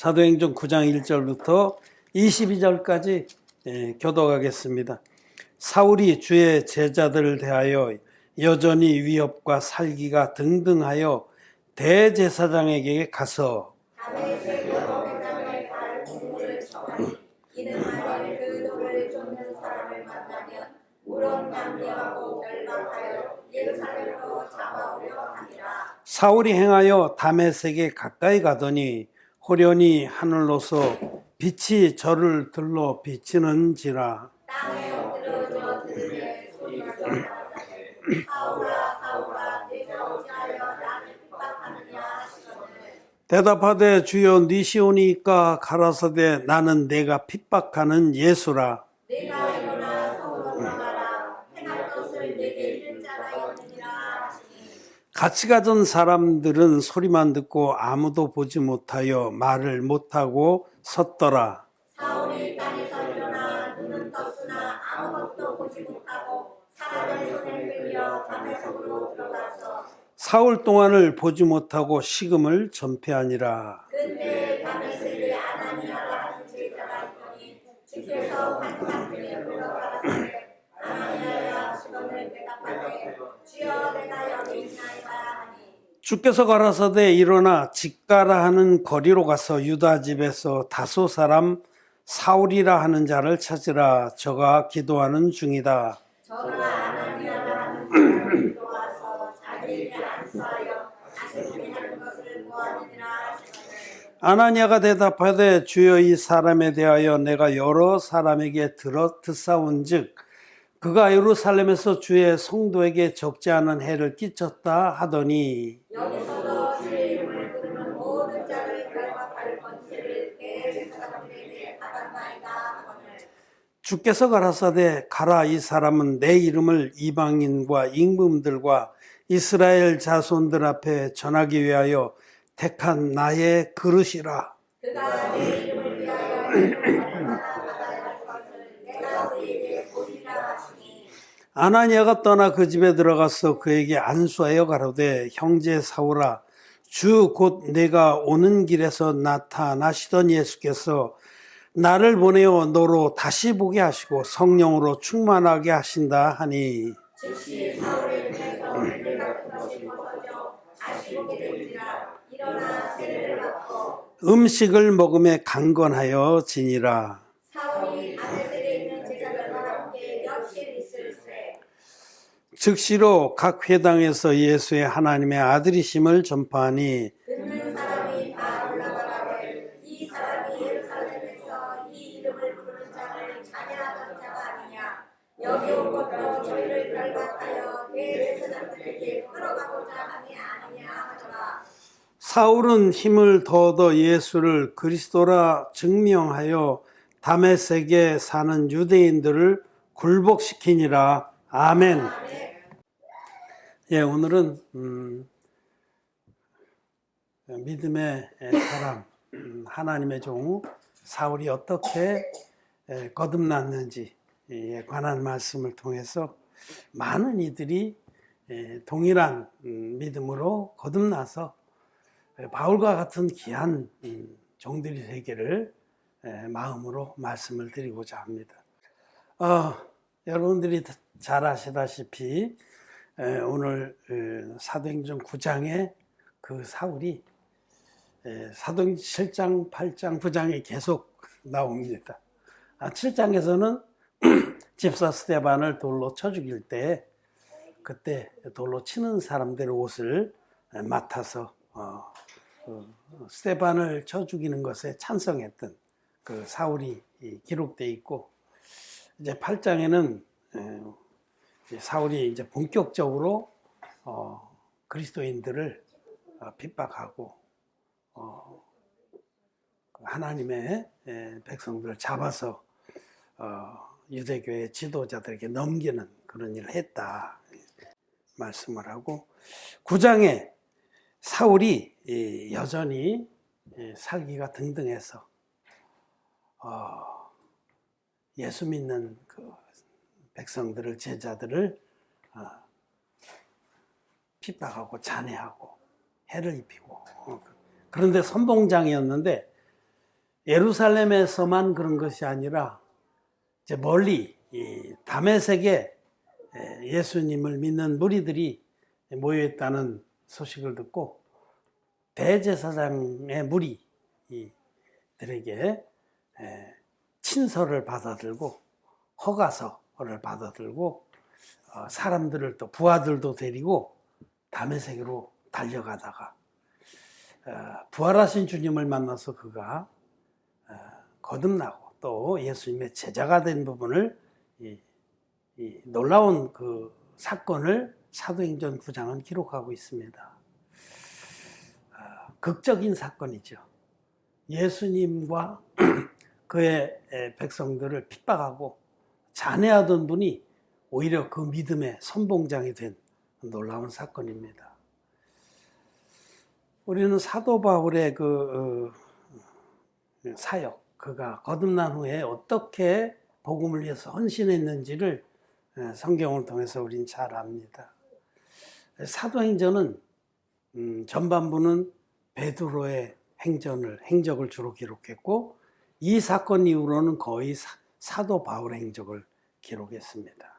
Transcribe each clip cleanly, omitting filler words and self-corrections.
사도행전 9장 1절부터 22절까지 교독하겠습니다. 사울이 주의 제자들을 대하여 여전히 위협과 살기가 등등하여 대제사장에게 가서 사울이 행하여 다메섹에 가까이 가더니 호련히 하늘로서 빛이 저를 들러 비치는지라. 땅에 엎드려져 들으되 소리가 나가사대 사울아 사울아 내가 어찌하여 나를 핍박하느냐 하시거늘 대답하되 주여 네 시오니까 가라사대 나는 내가 핍박하는 예수라. 내가 일어나 성으로 들어가라 행할 것을 내게 이를 자가 있느니라 하시니 같이 가던 사람들은 소리만 듣고 아무도 보지 못하여 말을 못하고 섰더라. 사울이 땅에서 일어나 눈은 떴으나 아무것도 보지 못하고 사람의 손을 끌려 다메섹으로 들어가서 사흘 동안을 보지 못하고 식음을 전폐하니라. 그때 다메섹에 아나니아라 하는 제자가 있더니 주께서 환상들에 불러가라사대 아나니아야 시건을 대답하되 주여 내가 여기 있나이다 하니 주께서 가라사대 일어나 직가라 하는 거리로 가서 유다 집에서 다소 사람 사울이라 하는 자를 찾으라. 저가 기도하는 중이다. 저가 아나니아라 하는 사람이 기도와서 자기에게 안수하여 다시 보게 하는 것을 보았느니라 하시거늘 아나니아가 대답하되 주여 이 사람에 대하여 내가 여러 사람에게 듣사온즉 그가 예루살렘에서 주의 성도에게 적지 않은 해를 끼쳤다 하더니 여기서도 주의 이름을 부르는 모든 자를 결박할 권세를 대제사장들에게 받았나이다 하거늘 주께서 가라사대 가라 이 사람은 내 이름을 이방인과 임금들과 이스라엘 자손들 앞에 전하기 위하여 택한 나의 그릇이라. 그가 내 이름을 위하여 받아야 할 것을 내가 그에게 보리라 하시니 아나니아가 떠나 그 집에 들어가서 그에게 안수하여 가로되 형제 사울아 주 곧 내가 오는 길에서 나타나시던 예수께서 나를 보내어 너로 다시 보게 하시고 성령으로 충만하게 하신다 하니 즉시 사울의 눈에서 불 같은 것이 벗어져 다시 보게 되니라. 일어나 세례를 받고 음식을 먹음에 강건하여 지니라. 사울이 다메섹에 있는 제자들과 함께 며칠 있을세. 즉시로 각 회당에서 예수의 하나님의 아들이심을 전파하니 듣는 사람이 다 올라가라되 이 사람이 예루살렘에서 이 이름을 부르는 자를 찬양하던 자가 아니냐. 여기 온 것도 저희를 결박하여 대제사장들에게 끌어가고자 함이 아니냐 하더라. 사울은 힘을 더얻어 예수를 그리스도라 증명하여 다메섹에 사는 유대인들을 굴복시키니라. 아멘. 예, 오늘은 믿음의 사람 하나님의 종 사울이 어떻게 거듭났는지에 관한 말씀을 통해서 많은 이들이 동일한 믿음으로 거듭나서 바울과 같은 귀한 종들이 되기를 마음으로 말씀을 드리고자 합니다. 여러분들이 잘 아시다시피 오늘 사도행전 9장에 그 사울이 사도행전 7장, 8장, 9장에 계속 나옵니다. 7장에서는 집사 스데반을 돌로 쳐 죽일 때 그때 돌로 치는 사람들의 옷을 맡아서 스데반을 쳐 죽이는 것에 찬성했던 그 사울이 기록되어 있고 이제 8장에는 사울이 이제 본격적으로 그리스도인들을 핍박하고 하나님의 백성들을 잡아서 유대교의 지도자들에게 넘기는 그런 일을 했다 말씀을 하고 9장에 사울이 여전히 살기가 등등해서 예수 믿는 그 백성들을 제자들을 핍박하고 잔해하고 해를 입히고 그런데 선봉장이었는데 예루살렘에서만 그런 것이 아니라 이제 멀리 이 다메섹에 예수님을 믿는 무리들이 모여 있다는 소식을 듣고 대제사장의 무리들에게 친서를 받아들고 허가서를 받아들고 사람들을 또 부하들도 데리고 다메섹으로 달려가다가 부활하신 주님을 만나서 그가 거듭나고 또 예수님의 제자가 된 부분을 이 놀라운 그 사건을 사도행전 9장은 기록하고 있습니다. 극적인 사건이죠. 예수님과 그의 백성들을 핍박하고 잔해하던 분이 오히려 그 믿음의 선봉장이 된 놀라운 사건입니다. 우리는 사도 바울의 그 사역, 그가 거듭난 후에 어떻게 복음을 위해서 헌신했는지를 성경을 통해서 우린 잘 압니다. 사도행전은 전반부는 베드로의 행적을 주로 기록했고 이 사건 이후로는 거의 사도 바울의 행적을 기록했습니다.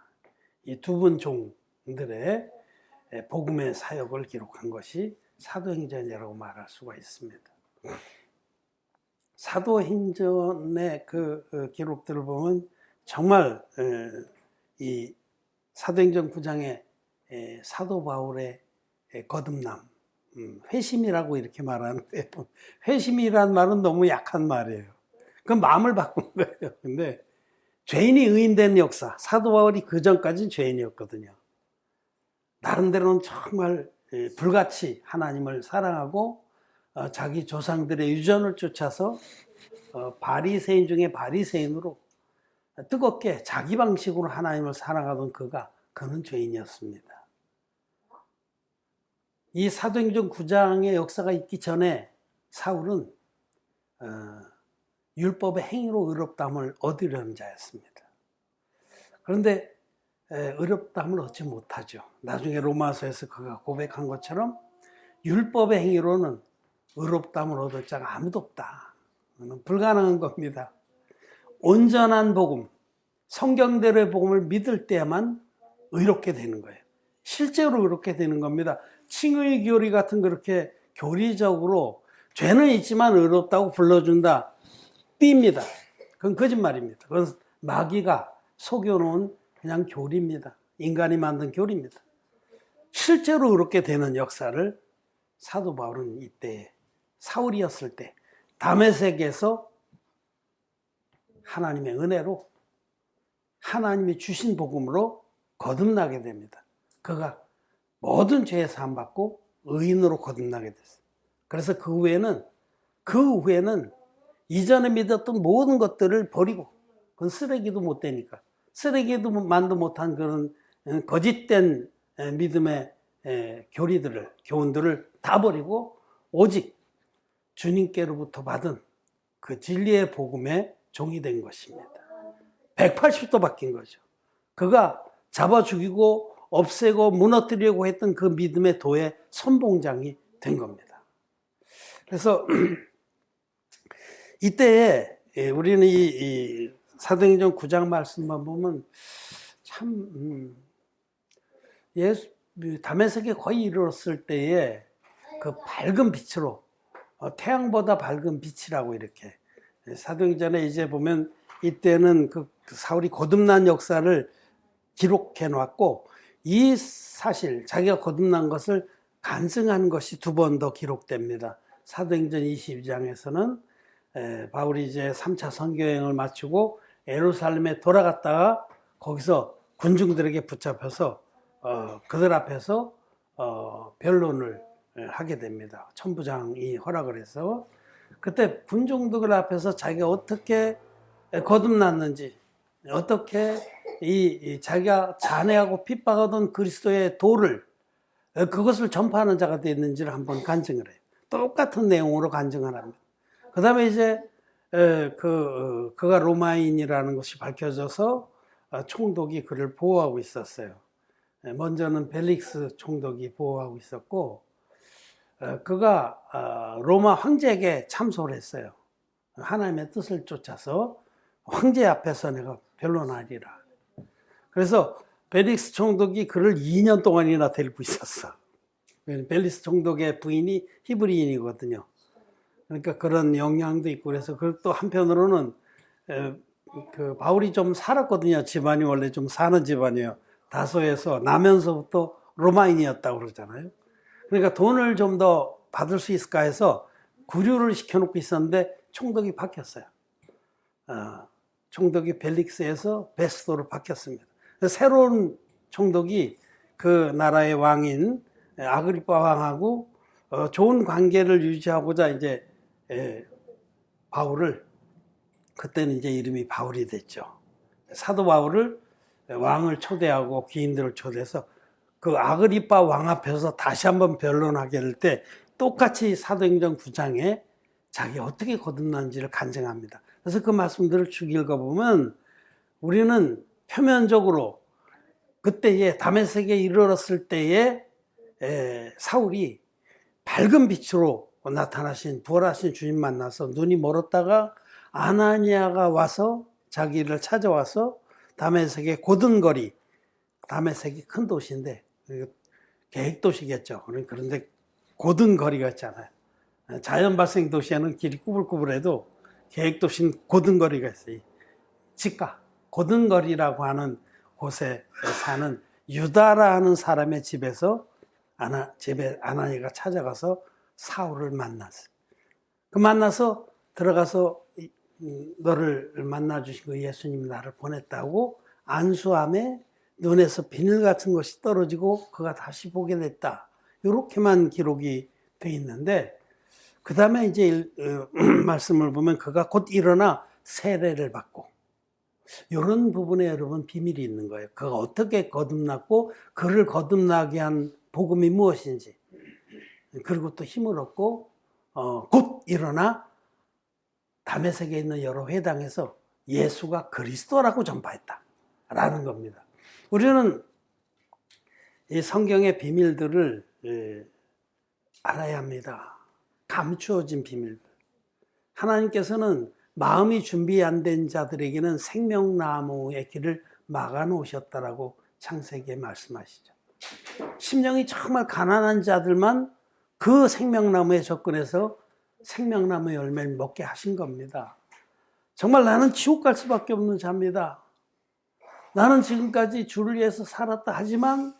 이 두 분 종들의 복음의 사역을 기록한 것이 사도행전이라고 말할 수가 있습니다. 사도행전의 그 기록들을 보면 정말 이 사도행전 9장의 사도 바울의 거듭남, 회심이라고 이렇게 말하는데 회심이란 말은 너무 약한 말이에요. 그건 마음을 바꾼 거예요. 근데 죄인이 의인된 역사, 사도 바울이 그 전까지는 죄인이었거든요. 나름대로는 정말 불같이 하나님을 사랑하고 자기 조상들의 유전을 쫓아서 바리새인 중에 바리새인으로 뜨겁게 자기 방식으로 하나님을 사랑하던 그는 죄인이었습니다. 이 사도행전 9장의 역사가 있기 전에 사울은 율법의 행위로 의롭다함을 얻으려는 자였습니다. 그런데 의롭다함을 얻지 못하죠. 나중에 로마서에서 그가 고백한 것처럼 율법의 행위로는 의롭다함을 얻을 자가 아무도 없다. 불가능한 겁니다. 온전한 복음, 성경대로의 복음을 믿을 때만 의롭게 되는 거예요. 실제로 의롭게 되는 겁니다. 칭의 교리 같은 그렇게 교리적으로 죄는 있지만 의롭다고 불러준다. 삐입니다. 그건 거짓말입니다. 그건 마귀가 속여놓은 그냥 교리입니다. 인간이 만든 교리입니다. 실제로 의롭게 되는 역사를 사도 바울은 이때 사울이었을 때 다메섹에서 하나님의 은혜로 하나님이 주신 복음으로 거듭나게 됩니다. 그가 모든 죄에 사함 받고 의인으로 거듭나게 됐어요. 그래서 그 후에는 이전에 믿었던 모든 것들을 버리고, 그건 쓰레기도 못 되니까 쓰레기도 만도 못한 그런 거짓된 믿음의 교훈들을 다 버리고 오직 주님께로부터 받은 그 진리의 복음의 종이 된 것입니다. 180도 바뀐 거죠. 그가 잡아 죽이고 없애고 무너뜨리려고 했던 그 믿음의 도의 선봉장이 된 겁니다. 그래서 이때에 우리는 이 사도행전 9장 말씀만 보면 참 다메섹에 거의 이르렀을 때에 그 밝은 빛으로 태양보다 밝은 빛이라고 이렇게 사도행전에 이제 보면 이때는 그 사울이 거듭난 역사를 기록해 놨고 이 사실 자기가 거듭난 것을 간증한 것이 두 번 더 기록됩니다. 사도행전 22장에서는 바울이 이제 3차 선교여행을 마치고 예루살렘에 돌아갔다가 거기서 군중들에게 붙잡혀서 그들 앞에서 변론을 하게 됩니다. 천부장이 허락을 해서 그때 군중들 앞에서 자기가 어떻게 거듭났는지, 어떻게 자기가 잔해하고 핍박하던 그리스도의 도를 그것을 전파하는 자가 됐는지를 한번 간증을 해요. 똑같은 내용으로 간증을 합니다. 그 다음에 이제 그가 로마인이라는 것이 밝혀져서 총독이 그를 보호하고 있었어요. 먼저는 벨릭스 총독이 보호하고 있었고 그가 로마 황제에게 참소를 했어요. 하나님의 뜻을 쫓아서 황제 앞에서 내가 변론하리라. 그래서 벨릭스 총독이 그를 2년 동안이나 데리고 있었어. 벨릭스 총독의 부인이 히브리인이거든요. 그러니까 그런 영향도 있고, 그래서 또 한편으로는 그 바울이 좀 살았거든요. 집안이 원래 좀 사는 집안이에요. 다소에서 나면서부터 로마인이었다고 그러잖아요. 그러니까 돈을 좀 더 받을 수 있을까 해서 구류를 시켜놓고 있었는데 총독이 바뀌었어요. 총독이 벨릭스에서 베스도로 바뀌었습니다. 새로운 총독이 그 나라의 왕인 아그리파 왕하고 좋은 관계를 유지하고자 이제 바울을, 그때는 이제 이름이 바울이 됐죠. 사도 바울을 왕을 초대하고 귀인들을 초대해서 그 아그리파 왕 앞에서 다시 한번 변론하게 될 때 똑같이 사도행전 9장에 자기 어떻게 거듭난지를 간증합니다. 그래서 그 말씀들을 쭉 읽어보면 우리는 표면적으로 그때에 다메섹에 이르렀을 때에 사울이 밝은 빛으로 나타나신 부활하신 주님 만나서 눈이 멀었다가 아나니아가 와서 자기를 찾아와서 다메섹의 고든거리, 다메섹이 큰 도시인데 계획도시겠죠. 그런데 고든거리가 있잖아요. 자연 발생 도시에는 길이 꾸불꾸불해도 계획도시는 고든거리가 있어요. 집가 고든거리라고 하는 곳에 사는 유다라 하는 사람의 집에서 아나니아가 찾아가서 사울을 만났어요. 그 만나서 들어가서 너를 만나 주신 그 예수님 나를 보냈다고 안수함에 눈에서 비늘 같은 것이 떨어지고 그가 다시 보게 됐다. 이렇게만 기록이 돼 있는데 그 다음에 이제 말씀을 보면 그가 곧 일어나 세례를 받고, 이런 부분에 여러분 비밀이 있는 거예요. 그가 어떻게 거듭났고 그를 거듭나게 한 복음이 무엇인지, 그리고 또 힘을 얻고 곧 일어나 다메섹에 있는 여러 회당에서 예수가 그리스도라고 전파했다라는 겁니다. 우리는 이 성경의 비밀들을 알아야 합니다. 감추어진 비밀들. 하나님께서는 마음이 준비 안 된 자들에게는 생명나무의 길을 막아 놓으셨다라고 창세기에 말씀하시죠. 심령이 정말 가난한 자들만 그 생명나무에 접근해서 생명나무 열매를 먹게 하신 겁니다. 정말 나는 지옥 갈 수밖에 없는 자입니다. 나는 지금까지 주를 위해서 살았다 하지만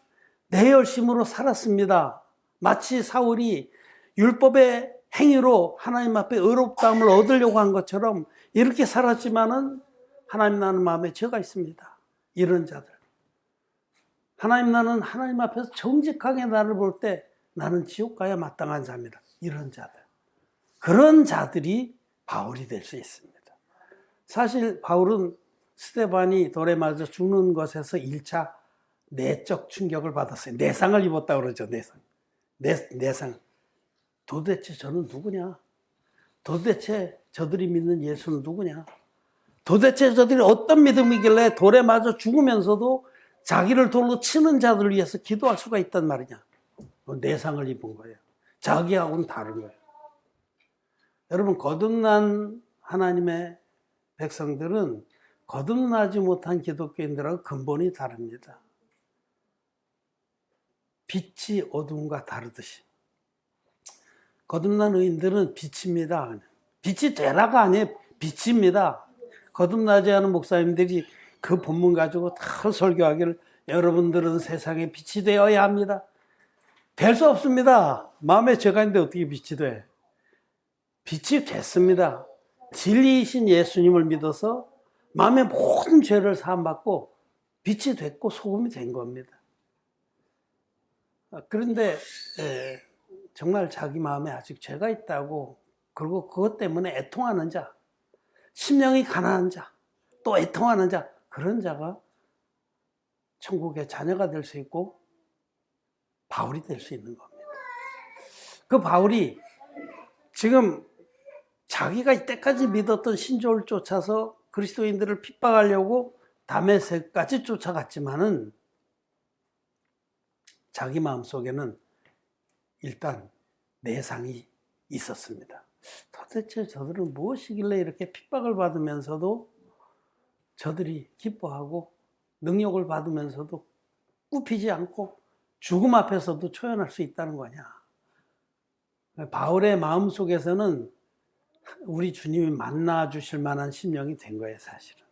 내 열심으로 살았습니다. 마치 사울이 율법의 행위로 하나님 앞에 의롭다함을 얻으려고 한 것처럼 이렇게 살았지만은 하나님 나는 마음에 죄가 있습니다. 이런 자들. 하나님 나는 하나님 앞에서 정직하게 나를 볼 때 나는 지옥 가야 마땅한 자입니다. 이런 자들. 그런 자들이 바울이 될 수 있습니다. 사실 바울은 스데반이 돌에 맞아 죽는 것에서 1차 내적 충격을 받았어요. 내상을 입었다고 그러죠. 내상. 도대체 저는 누구냐? 도대체 저들이 믿는 예수는 누구냐? 도대체 저들이 어떤 믿음이길래 돌에 맞아 죽으면서도 자기를 돌로 치는 자들을 위해서 기도할 수가 있단 말이냐? 내상을 입은 거예요. 자기하고는 다른 거예요. 여러분, 거듭난 하나님의 백성들은 거듭나지 못한 기독교인들하고 근본이 다릅니다. 빛이 어두움과 다르듯이. 거듭난 의인들은 빛입니다. 빛이 되라가 아니에요. 빛입니다. 거듭나지 않은 목사님들이 그 본문 가지고 다 설교하기를 여러분들은 세상에 빛이 되어야 합니다. 될 수 없습니다. 마음에 죄가 있는데 어떻게 빛이 돼? 빛이 됐습니다. 진리이신 예수님을 믿어서 마음의 모든 죄를 사함받고 빛이 됐고 소금이 된 겁니다. 그런데 정말 자기 마음에 아직 죄가 있다고, 그리고 그것 때문에 애통하는 자, 심령이 가난한 자, 또 애통하는 자, 그런 자가 천국의 자녀가 될 수 있고 바울이 될 수 있는 겁니다. 그 바울이 지금 자기가 이때까지 믿었던 신조를 쫓아서 그리스도인들을 핍박하려고 다메섹까지 쫓아갔지만은 자기 마음속에는 일단 내상이 있었습니다. 도대체 저들은 무엇이길래 이렇게 핍박을 받으면서도 저들이 기뻐하고 능력을 받으면서도 굽히지 않고 죽음 앞에서도 초연할 수 있다는 거냐. 바울의 마음속에서는 우리 주님이 만나 주실 만한 심령이 된 거예요, 사실은.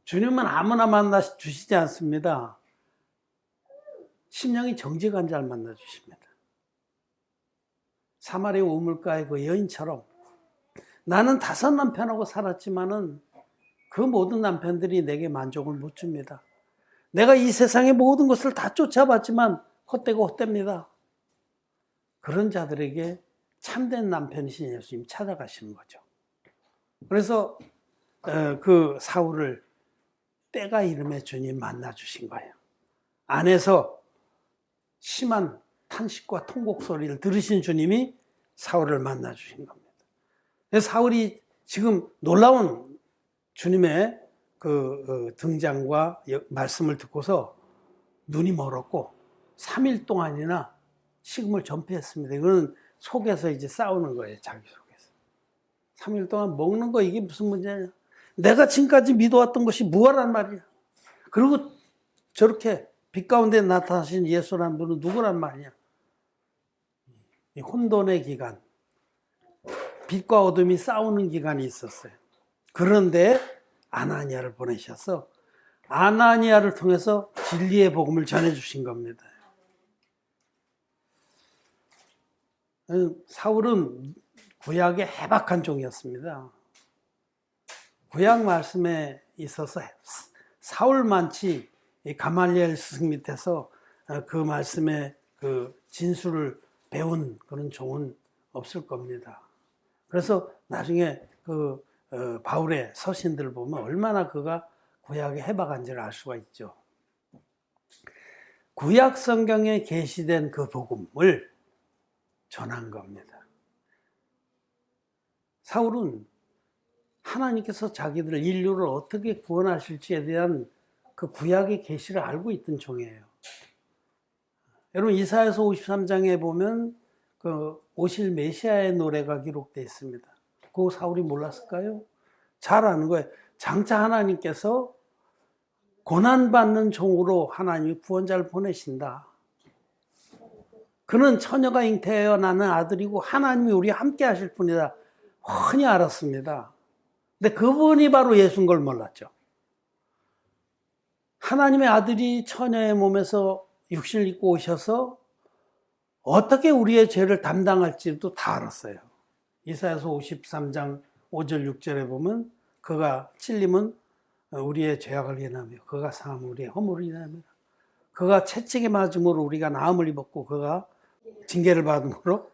주님은 아무나 만나 주시지 않습니다. 심령이 정직한 자를 만나 주십니다. 사마리아 우물가의 그 여인처럼 나는 5 남편하고 살았지만은 그 모든 남편들이 내게 만족을 못 줍니다. 내가 이 세상의 모든 것을 다 쫓아봤지만 헛되고 헛됩니다. 그런 자들에게 참된 남편이신 예수님 찾아가시는 거죠. 그래서 그 사울을 때가 이름에 주님 만나 주신 거예요. 안에서 심한 탄식과 통곡 소리를 들으신 주님이 사울을 만나 주신 겁니다. 사울이 지금 놀라운 주님의 그 등장과 말씀을 듣고서 눈이 멀었고 3일 동안이나 식음을 전폐했습니다. 이거는 속에서 이제 싸우는 거예요, 자기 속에서. 3일 동안 먹는 거 이게 무슨 문제냐? 내가 지금까지 믿어왔던 것이 무엇란 말이야? 그리고 저렇게 빛 가운데 나타나신 예수라는 분은 누구란 말이야? 이 혼돈의 기간, 빛과 어둠이 싸우는 기간이 있었어요. 그런데 아나니아를 보내셔서 아나니아를 통해서 진리의 복음을 전해주신 겁니다. 사울은 구약의 해박한 종이었습니다. 구약 말씀에 있어서 사울만치 가말리엘 스승 밑에서 그 말씀의 그 진수를 배운 그런 종은 없을 겁니다. 그래서 나중에 그 바울의 서신들을 보면 얼마나 그가 구약에 해박한지를 알 수가 있죠. 구약 성경에 계시된 그 복음을 전한 겁니다. 사울은 하나님께서 자기들 인류를 어떻게 구원하실지에 대한 그 구약의 계시를 알고 있던 종이에요. 여러분 이사야서 53장에 보면 그 오실 메시아의 노래가 기록되어 있습니다. 그거 사울이 몰랐을까요? 잘 아는 거예요. 장차 하나님께서 고난받는 종으로 하나님이 구원자를 보내신다. 그는 처녀가 잉태하여 낳는 아들이고 하나님이 우리와 함께 하실 분이다. 훤히 알았습니다. 근데 그분이 바로 예수인 걸 몰랐죠. 하나님의 아들이 처녀의 몸에서 육신을 입고 오셔서 어떻게 우리의 죄를 담당할지도 다 알았어요. 이사야서 53장 5절 6절에 보면 그가 찔림은 우리의 죄악을 인하며 그가 상함은 우리의 허물을 인하며 그가 채찍에 맞음으로 우리가 나음을 입었고 그가 징계를 받음으로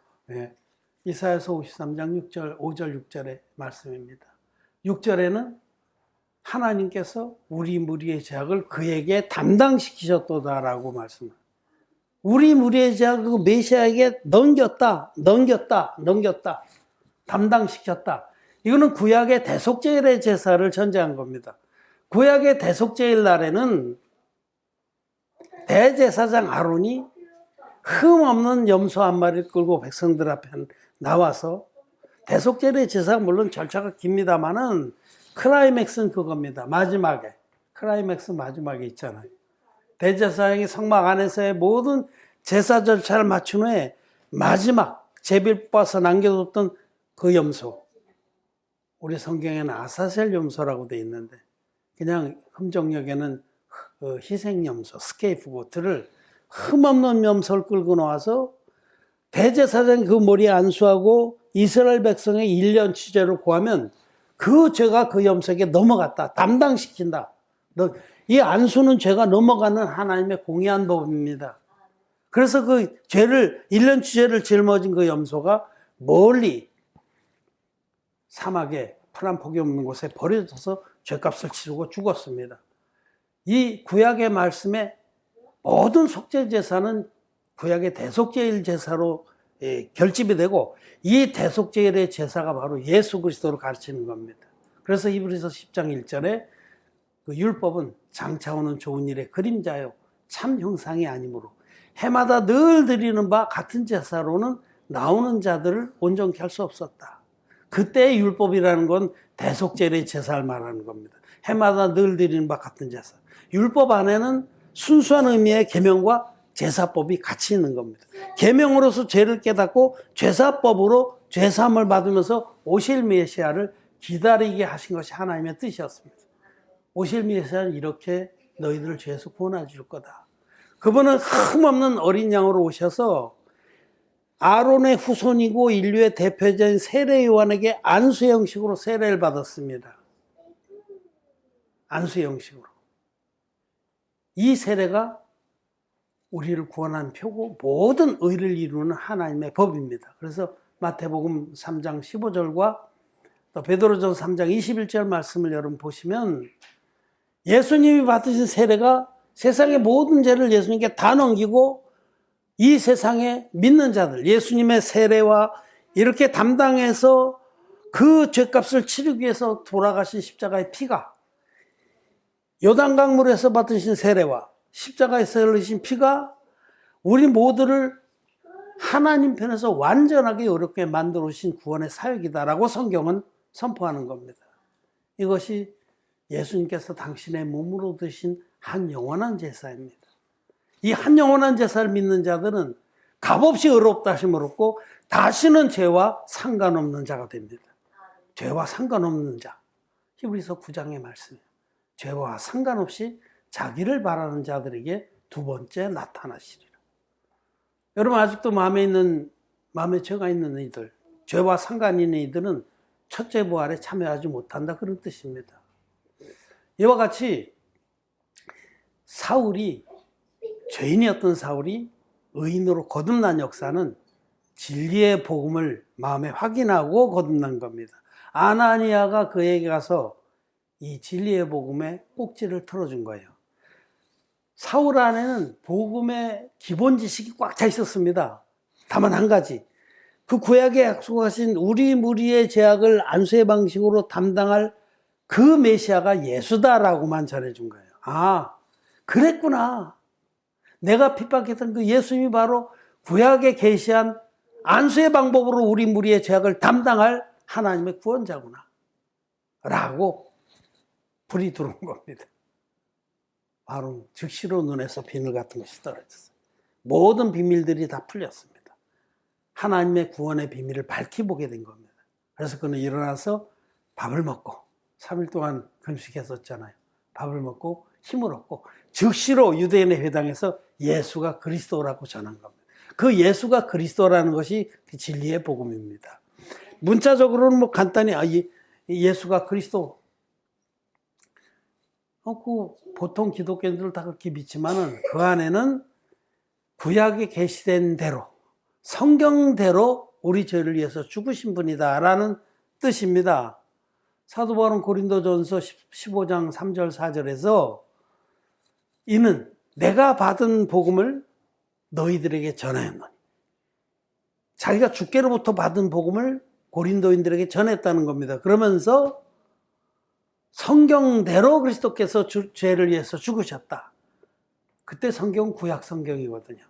이사야서 53장 6절 5절 6절의 말씀입니다. 6절에는 하나님께서 우리 무리의 죄악을 그에게 담당시키셨도다라고 말씀합니다. 우리 무리의 죄악을 그 메시아에게 넘겼다. 담당시켰다. 이거는 구약의 대속죄일의 제사를 전제한 겁니다. 구약의 대속죄일 날에는 대제사장 아론이 흠 없는 염소 한 마리를 끌고 백성들 앞에 나와서 대속죄일의 제사가 물론 절차가 깁니다만은 클라이맥스는 그겁니다. 마지막에. 클라이맥스 마지막에 있잖아요. 대제사장이 성막 안에서의 모든 제사 절차를 마친 후에 마지막 제비를 뽑아서 남겨뒀던 그 염소. 우리 성경에는 아사셀 염소라고 되어 있는데 그냥 흠정역에는 희생 염소, 스케이프고트를 흠없는 염소를 끌고 나와서 대제사장이 그 머리에 안수하고 이스라엘 백성의 1년 취재를 구하면 그 죄가 그 염소에게 넘어갔다. 담당시킨다. 이 안수는 죄가 넘어가는 하나님의 공의한 법입니다. 그래서 그 죄를 1년 취재를 짊어진 그 염소가 멀리 사막에 푸른 폭이 없는 곳에 버려져서 죄값을 치르고 죽었습니다. 이 구약의 말씀에 모든 속죄 제사는 구약의 대속죄일 제사로 결집이 되고 이 대속죄일의 제사가 바로 예수 그리스도를 가르치는 겁니다. 그래서 히브리서 10장 1절에 그 율법은 장차 오는 좋은 일의 그림자요 참 형상이 아니므로 해마다 늘 드리는 바 같은 제사로는 나오는 자들을 온전케 할 수 없었다. 그때의 율법이라는 건 대속제의 제사를 말하는 겁니다. 해마다 늘 드리는 바 같은 제사. 율법 안에는 순수한 의미의 계명과 제사법이 같이 있는 겁니다. 계명으로서 죄를 깨닫고 제사법으로 죄사함을 받으면서 오실 메시아를 기다리게 하신 것이 하나님의 뜻이었습니다. 오실 메시아는 이렇게 너희들을 죄에서 구원해 줄 거다. 그분은 흠없는 어린 양으로 오셔서 아론의 후손이고 인류의 대표자인 세례 요한에게 안수 형식으로 세례를 받았습니다. 안수 형식으로. 이 세례가 우리를 구원한 표고 모든 의를 이루는 하나님의 법입니다. 그래서 마태복음 3장 15절과 또 베드로전 3장 21절 말씀을 여러분 보시면 예수님이 받으신 세례가 세상의 모든 죄를 예수님께 다 넘기고 이 세상에 믿는 자들, 예수님의 세례와 이렇게 담당해서 그 죄값을 치르기 위해서 돌아가신 십자가의 피가, 요단강물에서 받으신 세례와 십자가에서 흘리신 피가 우리 모두를 하나님 편에서 완전하게 의롭게 만들어 오신 구원의 사역이다라고 성경은 선포하는 겁니다. 이것이 예수님께서 당신의 몸으로 드신 한 영원한 제사입니다. 이 한 영원한 제사를 믿는 자들은 값없이 의롭다 하심을 얻고 다시는 죄와 상관없는 자가 됩니다. 죄와 상관없는 자. 히브리서 9장의 말씀이에요. 죄와 상관없이 자기를 바라는 자들에게 두 번째 나타나시리라. 여러분 아직도 마음에 죄가 있는 이들, 죄와 상관 있는 이들은 첫째 부활에 참여하지 못한다 그런 뜻입니다. 이와 같이 죄인이었던 사울이 의인으로 거듭난 역사는 진리의 복음을 마음에 확인하고 거듭난 겁니다. 아나니아가 그에게 가서 이 진리의 복음의 꼭지를 틀어준 거예요. 사울 안에는 복음의 기본 지식이 꽉 차 있었습니다. 다만 한 가지, 그 구약에 약속하신 우리 무리의 죄악을 안수의 방식으로 담당할 그 메시아가 예수다라고만 전해준 거예요. 아, 그랬구나. 내가 핍박했던 그 예수님이 바로 구약에 계시한 안수의 방법으로 우리 무리의 죄악을 담당할 하나님의 구원자구나 라고 불이 들어온 겁니다. 바로 즉시로 눈에서 비늘 같은 것이 떨어졌어요. 모든 비밀들이 다 풀렸습니다. 하나님의 구원의 비밀을 밝히보게 된 겁니다. 그래서 그는 일어나서 밥을 먹고 3일 동안 금식했었잖아요. 밥을 먹고 힘을 얻고 즉시로 유대인의 회당에서 예수가 그리스도라고 전한 겁니다. 그 예수가 그리스도라는 것이 진리의 복음입니다. 문자적으로는 뭐 간단히 예수가 그리스도 보통 기독교인들은 다 그렇게 믿지만은 그 안에는 구약에 계시된 대로 성경대로 우리 죄를 위해서 죽으신 분이다라는 뜻입니다. 사도 바울은 고린도전서 15장 3절 4절에서 이는 내가 받은 복음을 너희들에게 전하였노니, 자기가 주께로부터 받은 복음을 고린도인들에게 전했다는 겁니다. 그러면서 성경대로 그리스도께서 죄를 위해서 죽으셨다. 그때 성경은 구약 성경이거든요.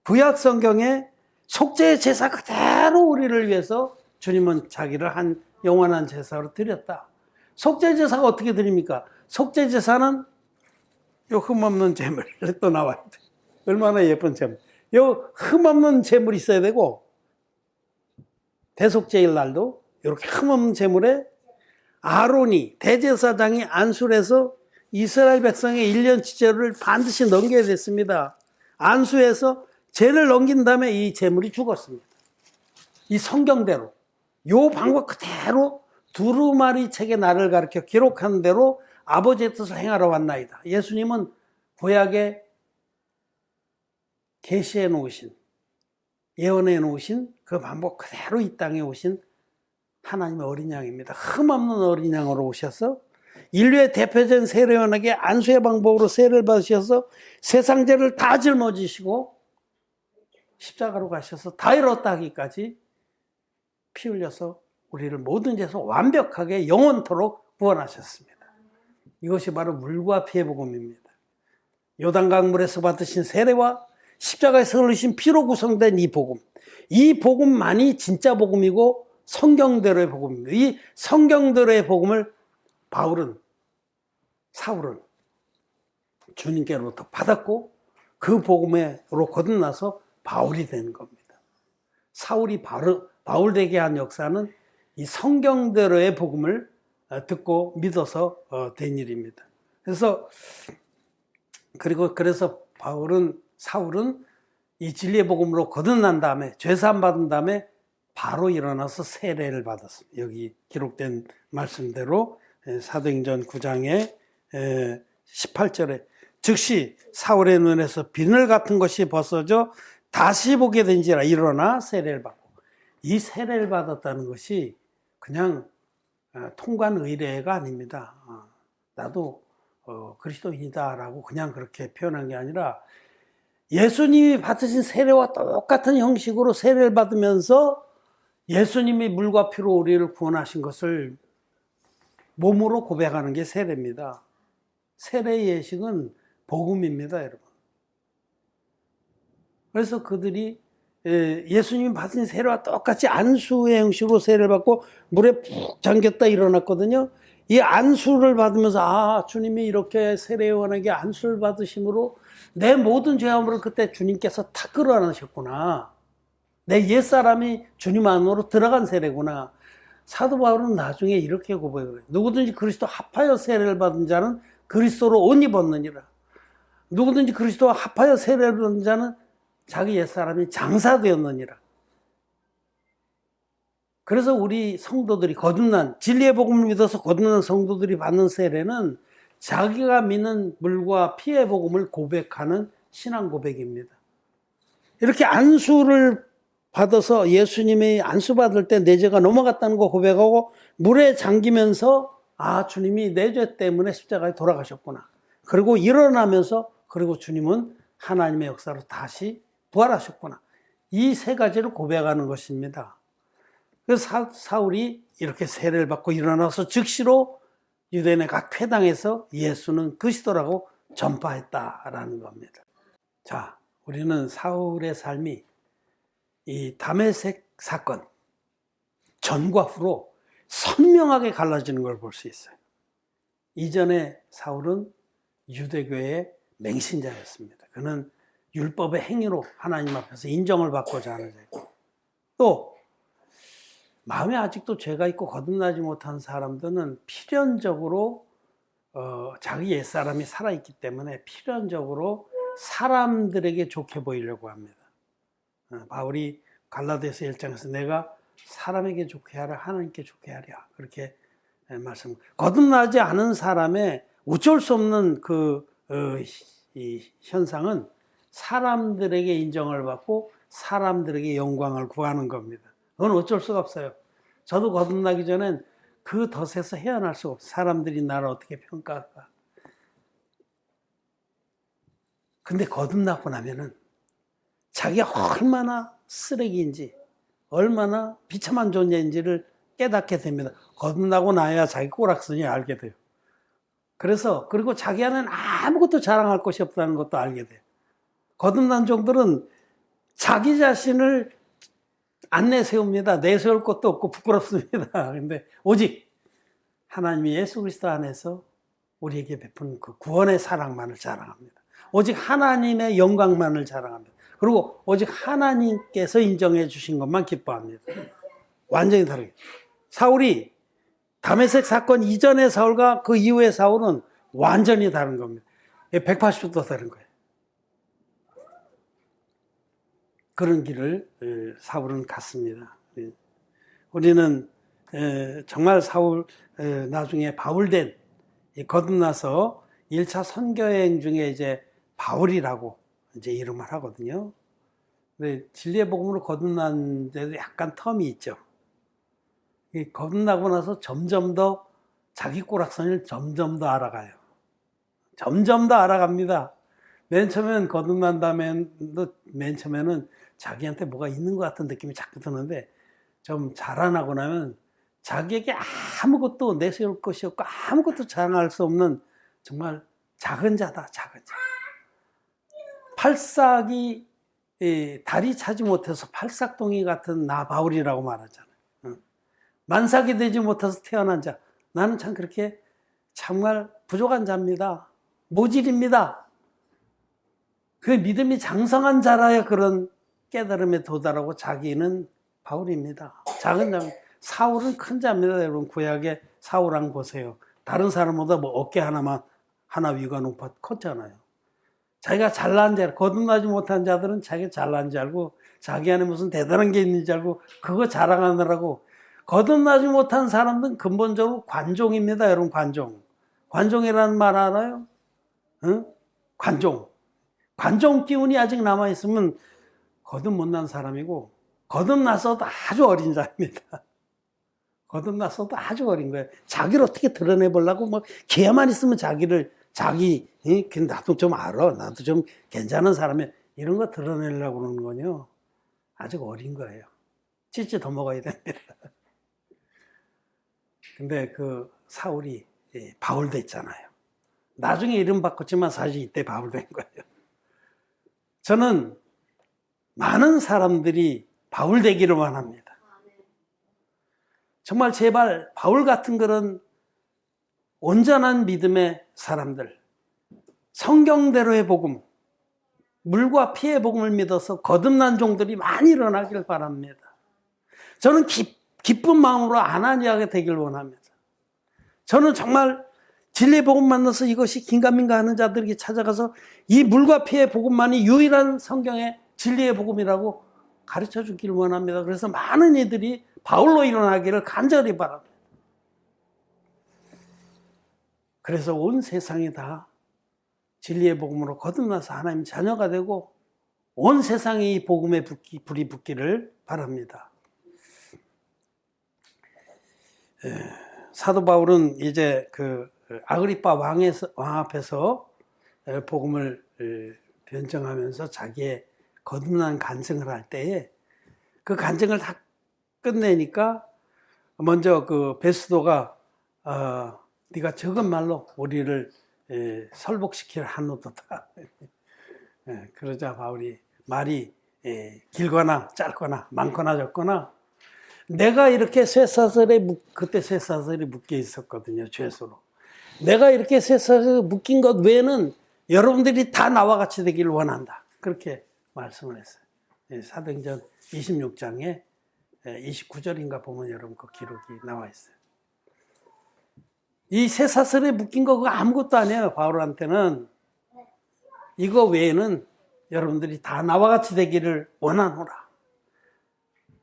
구약 성경에 속죄의 제사 그대로 우리를 위해서 주님은 자기를 한 영원한 제사로 드렸다. 속죄 제사가 어떻게 드립니까? 속죄 제사는 요 흠없는 재물 또 나와야 돼. 얼마나 예쁜 재물. 요 흠없는 재물이 있어야 되고, 대속죄일 날도 이렇게 흠없는 재물에 아론이 대제사장이 안수를 해서 이스라엘 백성의 1년치 죄를 반드시 넘겨야 됐습니다. 안수해서 죄를 넘긴 다음에 이 재물이 죽었습니다. 이 성경대로 요 방법 그대로 두루마리 책에 나를 가르쳐 기록하는 대로 아버지의 뜻을 행하러 왔나이다. 예수님은 구약에 계시해 놓으신, 예언해 놓으신 그 방법 그대로 이 땅에 오신 하나님의 어린 양입니다. 흠없는 어린 양으로 오셔서 인류의 대표적인 세례요한에게 안수의 방법으로 세례를 받으셔서 세상 죄를 다 짊어지시고 십자가로 가셔서 다 이뤘다 하기까지 피 흘려서 우리를 모든 죄에서 완벽하게 영원토록 구원하셨습니다. 이것이 바로 물과 피의 복음입니다. 요단강물에서 받으신 세례와 십자가에서 흘리신 피로 구성된 이 복음. 이 복음만이 진짜 복음이고 성경대로의 복음입니다. 이 성경대로의 복음을 사울은 주님께로부터 받았고 그 복음으로 거듭나서 바울이 되는 겁니다. 사울이 바울 되게 한 역사는 이 성경대로의 복음을 듣고 믿어서 된 일입니다. 그래서 사울은 이 진리의 복음으로 거듭난 다음에 죄사함 받은 다음에 바로 일어나서 세례를 받았습니다. 여기 기록된 말씀대로 사도행전 9장의 18절에 즉시 사울의 눈에서 비늘 같은 것이 벗어져 다시 보게 된지라 일어나 세례를 받고, 이 세례를 받았다는 것이 그냥 통관 의례가 아닙니다. 나도 그리스도인이다라고 그냥 그렇게 표현한 게 아니라 예수님이 받으신 세례와 똑같은 형식으로 세례를 받으면서 예수님이 물과 피로 우리를 구원하신 것을 몸으로 고백하는 게 세례입니다. 세례의 예식은 복음입니다, 여러분. 그래서 그들이 예수님이 받은 세례와 똑같이 안수의 형식으로 세례를 받고 물에 푹 잠겼다 일어났거든요. 이 안수를 받으면서 주님이 이렇게 세례요한에게 안수를 받으심으로 내 모든 죄함을 그때 주님께서 다 끌어안으셨구나. 내 옛사람이 주님 안으로 들어간 세례구나. 사도 바울은 나중에 이렇게 고백을 해요. 누구든지 그리스도 합하여 세례를 받은 자는 그리스도로 옷 입었느니라. 누구든지 그리스도와 합하여 세례를 받은 자는 자기 옛사람이 장사되었느니라. 그래서 우리 성도들이 진리의 복음을 믿어서 거듭난 성도들이 받는 세례는 자기가 믿는 물과 피의 복음을 고백하는 신앙 고백입니다. 이렇게 안수를 받아서 예수님이 안수 받을 때 내 죄가 넘어갔다는 거 고백하고 물에 잠기면서 주님이 내 죄 때문에 십자가에 돌아가셨구나. 그리고 일어나면서 그리고 주님은 하나님의 역사로 다시 부활하셨구나. 이 세 가지를 고백하는 것입니다. 그래서 사울이 이렇게 세례를 받고 일어나서 즉시로 유대인의 각 회당에서 예수는 그리스도라고 전파했다라는 겁니다. 자, 우리는 사울의 삶이 이 다메섹 사건 전과 후로 선명하게 갈라지는 걸 볼 수 있어요. 이전에 사울은 유대교의 맹신자였습니다. 그는 율법의 행위로 하나님 앞에서 인정을 받고자 하는 자였고, 또 마음에 아직도 죄가 있고 거듭나지 못한 사람들은 필연적으로 자기 옛사람이 살아있기 때문에 필연적으로 사람들에게 좋게 보이려고 합니다. 바울이 갈라디아서 1장에서 내가 사람에게 좋게 하라 하나님께 좋게 하랴 그렇게 말씀. 거듭나지 않은 사람의 어쩔 수 없는 이 현상은 사람들에게 인정을 받고 사람들에게 영광을 구하는 겁니다. 그건 어쩔 수가 없어요. 저도 거듭나기 전엔 그 덫에서 헤어날 수가 없어요. 사람들이 나를 어떻게 평가할까. 근데 거듭나고 나면은 자기가 얼마나 쓰레기인지 얼마나 비참한 존재인지를 깨닫게 됩니다. 거듭나고 나야 자기 꼬락선이 알게 돼요. 그리고 자기 안에는 아무것도 자랑할 것이 없다는 것도 알게 돼요. 거듭난 종들은 자기 자신을 안 내세웁니다. 내세울 것도 없고 부끄럽습니다. 근데 오직 하나님이 예수 그리스도 안에서 우리에게 베푼 그 구원의 사랑만을 자랑합니다. 오직 하나님의 영광만을 자랑합니다. 그리고 오직 하나님께서 인정해 주신 것만 기뻐합니다. 완전히 다르게. 사울이 다메섹 사건 이전의 사울과 그 이후의 사울은 완전히 다른 겁니다. 180도 다른 거예요. 그런 길을 사울은 갔습니다. 우리는 정말 사울 나중에 바울된 거듭나서 1차 선교여행 중에 이제 바울이라고 이제 이름을 하거든요. 근데 진리의 복음으로 거듭난 데도 약간 텀이 있죠. 거듭나고 나서 점점 더 자기 꼬락선을 점점 더 알아가요. 점점 더 알아갑니다. 맨 처음엔 거듭난 다음에도 맨 처음에는 자기한테 뭐가 있는 것 같은 느낌이 자꾸 드는데 좀 자라나고 나면 자기에게 아무것도 내세울 것이 없고 아무것도 자랑할 수 없는 정말 작은 자다, 작은 자. 팔싹이 다리 차지 못해서 팔싹동이 같은 나 바울이라고 말하잖아요. 만삭이 되지 못해서 태어난 자. 나는 참 그렇게 정말 부족한 자입니다. 모질입니다. 그 믿음이 장성한 자라야 그런 깨달음에 도달하고 자기는 바울입니다. 작은 자입니다. 사울은 큰 자입니다. 여러분 구약의 사울왕 보세요. 다른 사람보다 뭐 어깨 하나 위가 높아 컸잖아요. 자기가 잘난 자, 거듭나지 못한 자들은 자기가 잘난 줄 알고 자기 안에 무슨 대단한 게 있는 줄 알고 그거 자랑하느라고. 거듭나지 못한 사람들은 근본적으로 관종입니다. 여러분 관종. 관종이라는 말 알아요? 응? 관종. 관종 기운이 아직 남아있으면 거듭 못난 사람이고 거듭나서도 아주 어린 자입니다. 거듭나서도 아주 어린 거예요. 자기를 어떻게 드러내보려고 뭐 기회만 있으면 나도 좀 알아. 나도 좀 괜찮은 사람이야. 이런 거 드러내려고 그러는 거요. 아직 어린 거예요. 찌찌 더 먹어야 됩니다. 근데 그 사울이 바울 됐잖아요. 나중에 이름 바꿨지만 사실 이때 바울 된 거예요. 저는 많은 사람들이 바울 되기를 원합니다. 정말 제발 바울 같은 그런 온전한 믿음의 사람들, 성경대로의 복음, 물과 피의 복음을 믿어서 거듭난 종들이 많이 일어나길 바랍니다. 저는 기쁜 마음으로 아나니아가 되길 원합니다. 저는 정말 진리의 복음 만나서 이것이 긴가민가 하는 자들에게 찾아가서 이 물과 피의 복음만이 유일한 성경의 진리의 복음이라고 가르쳐 주기를 원합니다. 그래서 많은 이들이 바울로 일어나기를 간절히 바랍니다. 그래서 온 세상이 다 진리의 복음으로 거듭나서 하나님 자녀가 되고 온 세상이 이 복음의 불이 붙기를 바랍니다. 사도 바울은 이제 그 아그리파 왕 앞에서 복음을 변증하면서 자기의 거듭난 간증을 할 때에 그 간증을 다 끝내니까 먼저 그 베스도가 네가 적은 말로 우리를 설복시킬 한우도다. 그러자 바울이 말이 길거나 짧거나 많거나 적거나 내가 이렇게 그때 쇠사슬에 묶여 있었거든요. 죄수로. 내가 이렇게 쇠사슬에 묶인 것 외에는 여러분들이 다 나와 같이 되기를 원한다. 그렇게 말씀을 했어요. 사도행전 26장에 29절인가 보면 여러분 그 기록이 나와 있어요. 이 쇠사슬에 묶인 거 그거 아무것도 아니에요. 바울한테는. 이거 외에는 여러분들이 다 나와 같이 되기를 원하노라.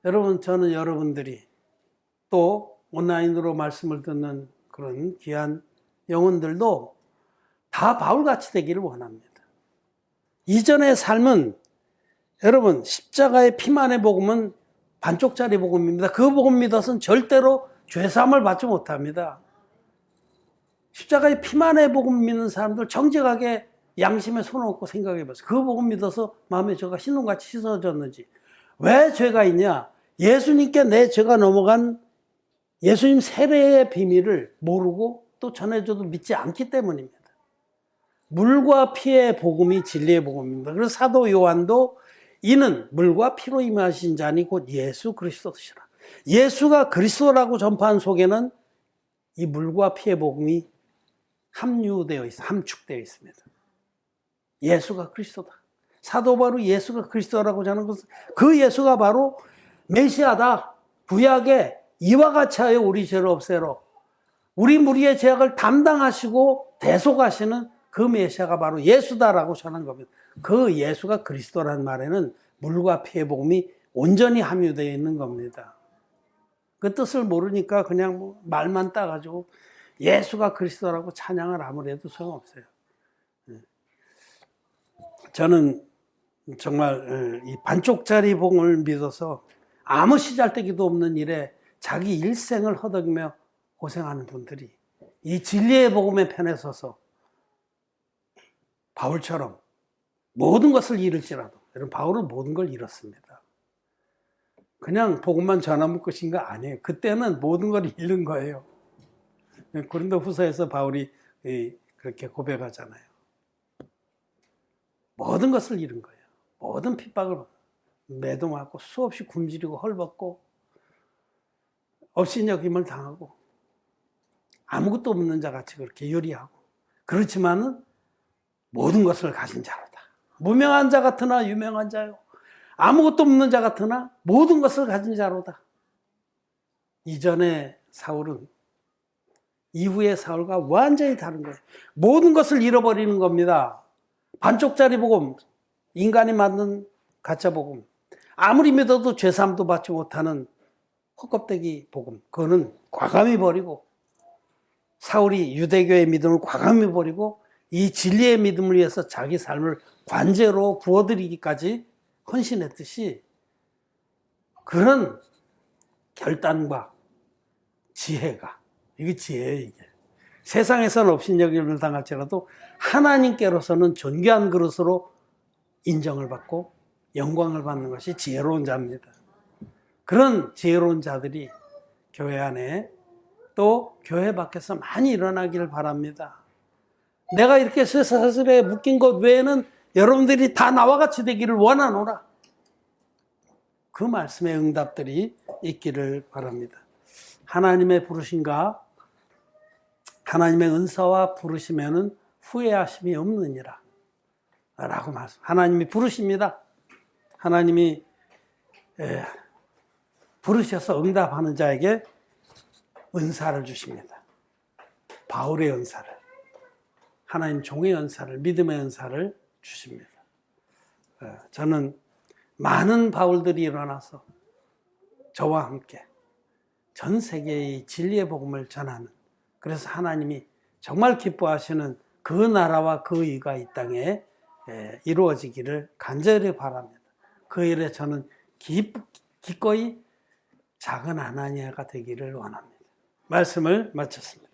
여러분, 저는 여러분들이 또 온라인으로 말씀을 듣는 그런 귀한 영혼들도 다 바울같이 되기를 원합니다. 이전의 삶은 여러분 십자가의 피만의 복음은 반쪽짜리 복음입니다. 그 복음 믿어서는 절대로 죄사함을 받지 못합니다. 십자가의 피만의 복음 믿는 사람들 정직하게 양심에 손을 얹고 생각해 보세요. 그 복음 믿어서 마음에 죄가 흰눈같이 씻어졌는지. 왜 죄가 있냐? 예수님께 내 죄가 넘어간 예수님 세례의 비밀을 모르고 또 전해줘도 믿지 않기 때문입니다. 물과 피의 복음이 진리의 복음입니다. 그래서 사도 요한도 이는 물과 피로 임하신 자니 곧 예수 그리스도시라. 예수가 그리스도라고 전파한 속에는 이 물과 피의 복음이 함축되어 있습니다. 예수가 그리스도다. 사도 바울이 예수가 그리스도라고 하는 것은 그 예수가 바로 메시아다. 구약에 이와 같이 하여 우리 죄를 없애러 우리 무리의 죄악을 담당하시고 대속하시는 그 메시아가 바로 예수다라고 전한 겁니다. 그 예수가 그리스도라는 말에는 물과 피의 복음이 온전히 함유되어 있는 겁니다. 그 뜻을 모르니까 그냥 뭐 말만 따가지고 예수가 그리스도라고 찬양을 아무리 해도 소용없어요. 저는 정말 이 반쪽짜리 복음을 믿어서 아무 시잘데기도 없는 일에 자기 일생을 허덕이며 고생하는 분들이 이 진리의 복음의 편에 서서 바울처럼 모든 것을 잃을지라도, 여러분 바울은 모든 걸 잃었습니다. 그냥 복음만 전하면 끝인가? 아니에요. 그때는 모든 걸 잃는 거예요. 고린도후서에서 바울이 그렇게 고백하잖아요. 모든 것을 잃은 거예요. 모든 핍박을 매도 맞고 수없이 굶주리고 헐벗고 업신여김을 당하고 아무것도 없는 자같이 그렇게 요리하고 그렇지만은 모든 것을 가진 자로다. 무명한 자 같으나 유명한 자요. 아무것도 없는 자 같으나 모든 것을 가진 자로다. 이전에 사울은 이후의 사울과 완전히 다른 거예요. 모든 것을 잃어버리는 겁니다. 반쪽짜리 복음, 인간이 만든 가짜 복음, 아무리 믿어도 죄사함도 받지 못하는 헛껍데기 복음, 그거는 과감히 버리고 사울이 유대교의 믿음을 과감히 버리고 이 진리의 믿음을 위해서 자기 삶을 관제로 부어드리기까지 헌신했듯이 그런 결단과 지혜가, 이게 지혜예요, 이게. 세상에서는 업신여김을 당할지라도 하나님께로서는 존귀한 그릇으로 인정을 받고 영광을 받는 것이 지혜로운 자입니다. 그런 지혜로운 자들이 교회 안에 또 교회 밖에서 많이 일어나기를 바랍니다. 내가 이렇게 쇠사슬에 묶인 것 외에는 여러분들이 다 나와 같이 되기를 원하노라. 그 말씀의 응답들이 있기를 바랍니다. 하나님의 부르심과 하나님의 은사와 부르시면은 후회하심이 없느니라 라고 말씀. 하나님이 부르십니다. 하나님이 부르셔서 응답하는 자에게 은사를 주십니다. 바울의 은사를, 하나님 종의 은사를, 믿음의 은사를 주십니다. 저는 많은 바울들이 일어나서 저와 함께 전 세계의 진리의 복음을 전하는, 그래서 하나님이 정말 기뻐하시는 그 나라와 그 의가 이 땅에 이루어지기를 간절히 바랍니다. 그 일에 저는 기꺼이 작은 아나니아가 되기를 원합니다. 말씀을 마쳤습니다.